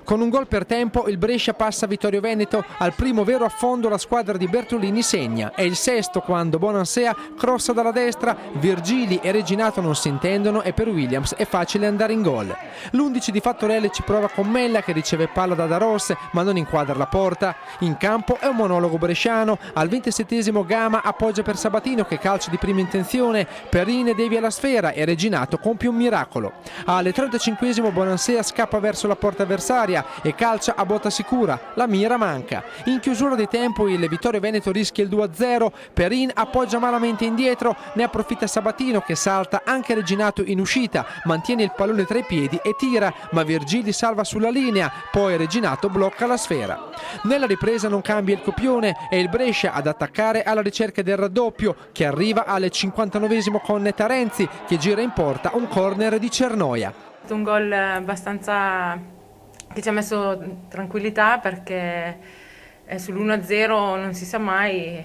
Con un gol per tempo il Brescia passa a Vittorio Veneto, al primo vero affondo la squadra di Bertolini segna, è il sesto quando Bonansea crossa dalla destra, Virgili e Reginato non si intendono e per Williams è facile andare in gol. L'11 di Fattorelle ci prova con Mella che riceve palla da Daros ma non inquadra la porta, in campo è un monologo bresciano, al 27esimo Gama appoggia per Sabatino che calcia di prima intenzione, Perin devia la sfera e Reginato compie un miracolo. Al 35esimo Bonansea scappa verso la porta avversaria e calcia a botta sicura, la mira manca. In chiusura di tempo il Vittorio Veneto rischia il 2-0, Perin appoggia malamente indietro, ne approfitta Sabatino che salta anche Reginato in uscita, mantiene il pallone tra i piedi e tira, ma Virgili salva sulla linea, poi Reginato blocca la sfera. Nella ripresa non cambia il copione e il Brescia ad attaccare alla ricerca del raddoppio che arriva al 59esimo con Netarenzi che gira in porta un corner di Cernoia. È un gol abbastanza che ci ha messo tranquillità perché sull'1-0 non si sa mai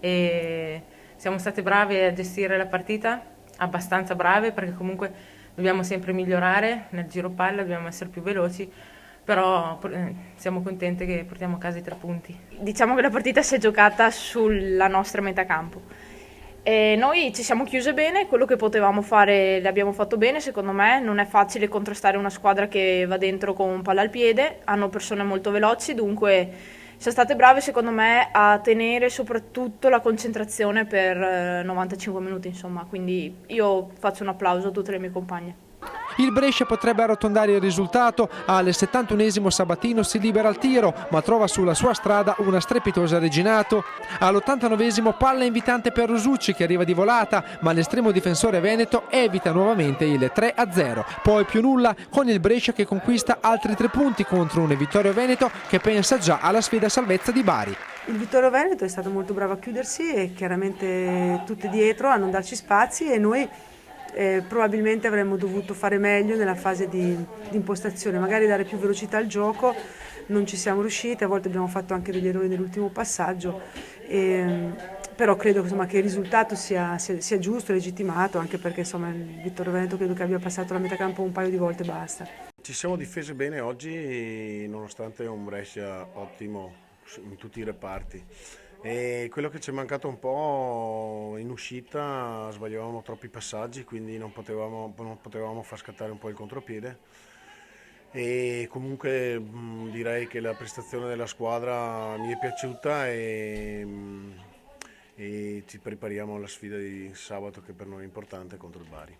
e siamo state brave a gestire la partita, abbastanza brave perché comunque dobbiamo sempre migliorare nel giro palla, dobbiamo essere più veloci, però siamo contente che portiamo a casa i 3 punti. Diciamo che la partita si è giocata sulla nostra metà campo. E noi ci siamo chiuse bene, quello che potevamo fare l'abbiamo fatto bene, secondo me non è facile contrastare una squadra che va dentro con palla al piede, hanno persone molto veloci, dunque siamo state brave secondo me a tenere soprattutto la concentrazione per 95 minuti, insomma, quindi io faccio un applauso a tutte le mie compagne. Il Brescia potrebbe arrotondare il risultato, al 71esimo Sabatino si libera al tiro ma trova sulla sua strada una strepitosa Reginato. All'89esimo palla invitante per Rosucci che arriva di volata ma l'estremo difensore veneto evita nuovamente il 3-0. Poi più nulla con il Brescia che conquista altri 3 punti contro un Vittorio Veneto che pensa già alla sfida salvezza di Bari. Il Vittorio Veneto è stato molto bravo a chiudersi e chiaramente tutti dietro a non darci spazi e noi probabilmente avremmo dovuto fare meglio nella fase di impostazione, magari dare più velocità al gioco, non ci siamo riusciti, a volte abbiamo fatto anche degli errori nell'ultimo passaggio, però credo insomma, che il risultato sia giusto, legittimato, anche perché insomma, il Vittorio Veneto credo che abbia passato la metà campo un paio di volte e basta. Ci siamo difesi bene oggi nonostante un Brescia ottimo in tutti i reparti. E quello che ci è mancato un po' in uscita, sbagliavamo troppi passaggi, quindi non potevamo far scattare un po' il contropiede. E comunque direi che la prestazione della squadra mi è piaciuta e ci prepariamo alla sfida di sabato che per noi è importante contro il Bari.